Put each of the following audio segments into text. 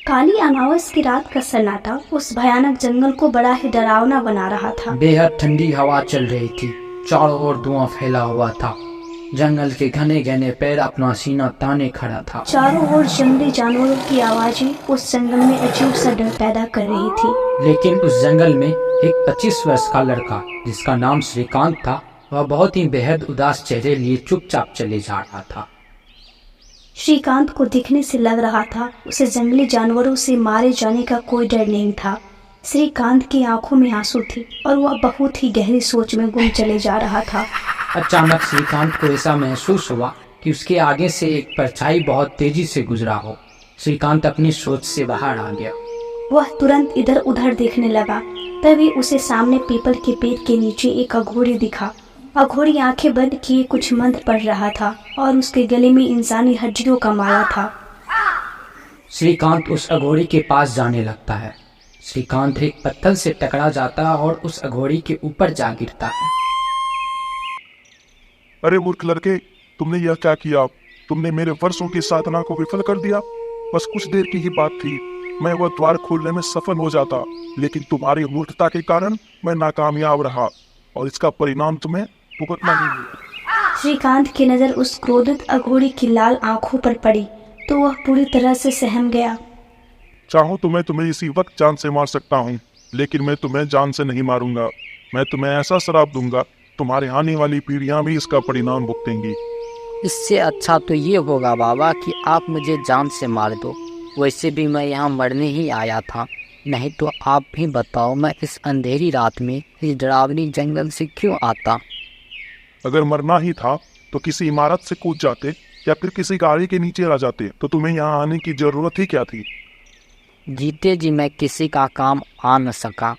काली अमावस की रात का सन्नाटा उस भयानक जंगल को बड़ा ही डरावना बना रहा था। बेहद ठंडी हवा चल रही थी। चारों ओर धुआं फैला हुआ था। जंगल के घने घने पेड़ अपना सीना ताने खड़ा था। चारों ओर जंगली जानवरों की आवाजें उस जंगल में अजीब सा डर पैदा कर रही थी। लेकिन उस जंगल में एक 25 वर्ष का लड़का जिसका नाम श्रीकांत था, वह बहुत ही बेहद उदास चेहरे लिए चुपचाप चले जा रहा था। श्रीकांत को दिखने से लग रहा था उसे जंगली जानवरों से मारे जाने का कोई डर नहीं था। श्रीकांत की आंखों में आंसू थे और वह बहुत ही गहरी सोच में गुम चले जा रहा था। अचानक श्रीकांत को ऐसा महसूस हुआ कि उसके आगे से एक परछाई बहुत तेजी से गुजरा हो। श्रीकांत अपनी सोच से बाहर आ गया। वह तुरंत इधर उधर देखने लगा। तभी उसे सामने पीपल के पेड़ के नीचे एक अघोरी दिखा। अघोरी आंखें बंद किए कुछ मंत्र पढ़ रहा था और उसके गले में इंसानी हड्डियों का माला था। श्रीकांत उस अघोरी के पास जाने लगता है। श्रीकांत एक पत्थर से टकरा जाता है और उस अघोरी के ऊपर जा गिरता है। अरे मूर्ख लड़के, तुमने यह क्या किया? तुमने मेरे वर्षों की साधना को विफल कर दिया। बस कुछ देर की ही बात थी, मैं वह द्वार खोलने में सफल हो जाता, लेकिन तुम्हारी मूर्खता के कारण मैं नाकामयाब रहा और इसका परिणाम तुम्हें भुगतना ही है। श्रीकांत की नजर उस क्रोधित अघोरी की लाल आंखों पर पड़ी तो वह पूरी तरह से सहम गया। चाहो तो मैं तुम्हें इसी वक्त जान से मार सकता हूँ, लेकिन मैं तुम्हें जान से नहीं मारूंगा। मैं तुम्हें ऐसा श्राप दूंगा, तुम्हारे आने वाली पीढ़ियां भी इसका परिणाम भुगतेंगी। इससे अच्छा तो ये होगा बाबा कि आप मुझे जान से मार दो। वैसे भी मैं यहाँ मरने ही आया था। नहीं तो आप भी बताओ, मैं इस अंधेरी रात में इस डरावनी जंगल से क्यों आता? अगर मरना ही था तो किसी इमारत से कूद जाते या फिर किसी गाड़ी के नीचे आ जाते, तो तुम्हें यहाँ आने की जरूरत ही क्या थी? जीते जी मैं किसी का काम आ न सका,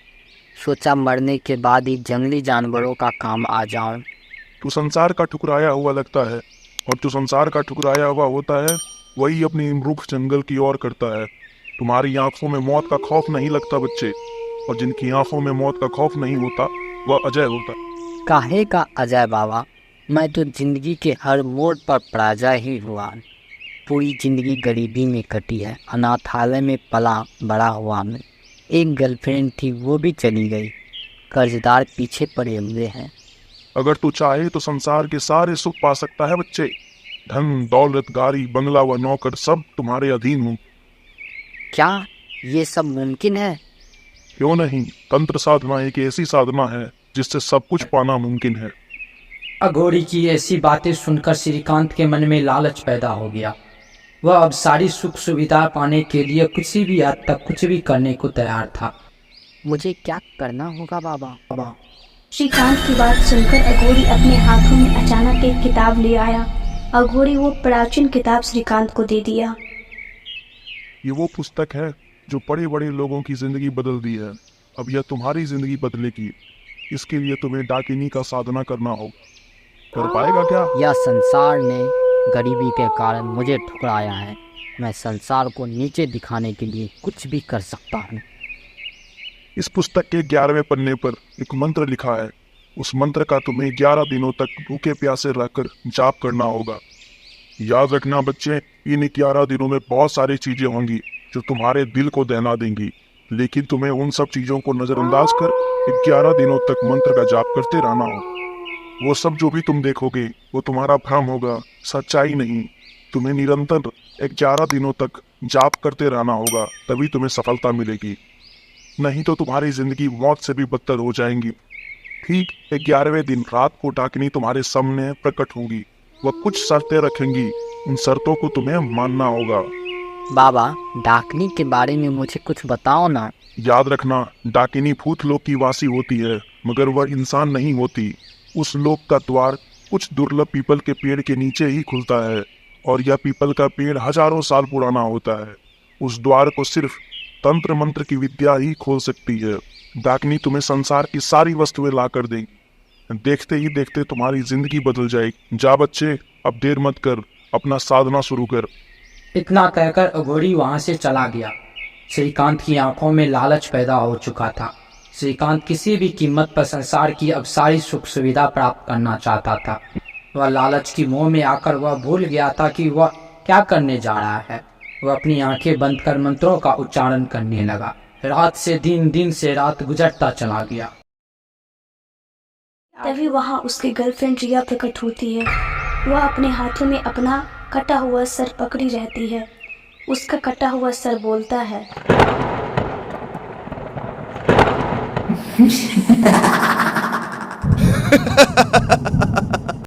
सोचा मरने के बाद ही जंगली जानवरों का काम आ जाऊं। तू संसार का ठुकराया हुआ लगता है, और जो संसार का ठुकराया हुआ होता है वही अपनी रुख जंगल की ओर करता है। तुम्हारी आंखों में मौत का खौफ नहीं लगता बच्चे, और जिनकी आंखों में मौत का खौफ नहीं होता वह अजय होता है। काहे का अजय बाबा? मैं तो जिंदगी के हर मोड़ पर पराजय ही हुआ। पूरी जिंदगी गरीबी में कटी है। अनाथालय में पला बड़ा हुआ मैं। एक गर्लफ्रेंड थी, वो भी चली गई। कर्जदार पीछे पड़े हुए हैं। अगर तू चाहे तो संसार के सारे सुख पा सकता है बच्चे। धन दौलत गाड़ी बंगला व नौकर सब तुम्हारे अधीन हो। क्या ये सब मुमकिन है? क्यों नहीं, तंत्र साधना एक ऐसी साधना है जिससे सब कुछ पाना मुमकिन है। अघोरी की ऐसी बातें सुनकर श्रीकांत के मन में लालच पैदा हो गया। वह अब सारी सुख सुविधा पाने के लिए किसी भी हद तक कुछ भी करने को तैयार था। मुझे क्या करना होगा बाबा? श्रीकांत की बात सुनकर अघोरी अपने हाथों में अचानक एक किताब ले आया। अघोरी वो प्राचीन किताब श्रीकांत को दे दिया। ये वो पुस्तक है जो बड़े बड़े लोगों की जिंदगी बदल दी है। अब यह तुम्हारी जिंदगी बदलेगी। इसके लिए तुम्हें डाकिनी का साधना करना होगा। कर पाएगा क्या? यह संसार ने गरीबी के कारण मुझे ठुकराया है। मैं संसार को नीचे दिखाने के लिए कुछ भी कर सकता हूँ। इस पुस्तक के 11वें पन्ने पर एक मंत्र लिखा है। उस मंत्र का तुम्हें 11 दिनों तक भूखे प्यासे रहकर जाप करना होगा। याद रखना बच्चे, इन 11 दिनों में बहुत सारी चीजें होंगी जो तुम्हारे दिल को दहला देंगी, लेकिन तुम्हें उन सब चीजों को नजरअंदाज कर 11 दिनों तक मंत्र का जाप करते रहना होगा। वो सब जो भी तुम देखोगे वो तुम्हारा भ्रम होगा, सच्चाई नहीं। तुम्हें निरंतर 11 दिनों तक जाप करते रहना होगा, तभी तुम्हें सफलता मिलेगी। नहीं तो तुम्हारी जिंदगी मौत से भी बदतर हो जाएंगी। ठीक 11वें दिन रात को डाकिनी तुम्हारे सामने प्रकट होगी। वह कुछ शर्तें रखेंगी, उन शर्तों को तुम्हें मानना होगा। बाबा, डाकनी के बारे में मुझे कुछ बताओ ना। याद रखना, डाकिनी भूत लोक की वासी होती है, मगर वह इंसान नहीं होती। उस लोक का द्वार कुछ दुर्लभ पीपल के पेड़ के नीचे ही खुलता है, और यह पीपल का पेड़ हजारों साल पुराना होता है। उस द्वार को सिर्फ तंत्र मंत्र की विद्या ही खोल सकती है। डाकिनी तुम्हें संसार की सारी वस्तुएं ला कर देगी। देखते ही देखते तुम्हारी जिंदगी बदल जाएगी। जा बच्चे, अब देर मत कर, अपना साधना शुरू कर। इतना कहकर अघोरी वहां से चला गया। श्रीकांत की आंखों में लालच पैदा हो चुका था। श्रीकांत किसी भी कीमत पर संसार की अब सारी सुख सुविधा प्राप्त करना चाहता था। वह लालच की मोह में आकर वह भूल गया था कि वह क्या करने जा रहा है। वह अपनी आंखें बंद कर मंत्रों का उच्चारण करने लगा। रात से दिन, दिन से रात गुजरता चला गया। तभी वहाँ उसकी गर्लफ्रेंड रिया प्रकट होती है। वह अपने हाथों में अपना कटा हुआ सर पकड़ी रहती है। उसका कटा हुआ सर बोलता है,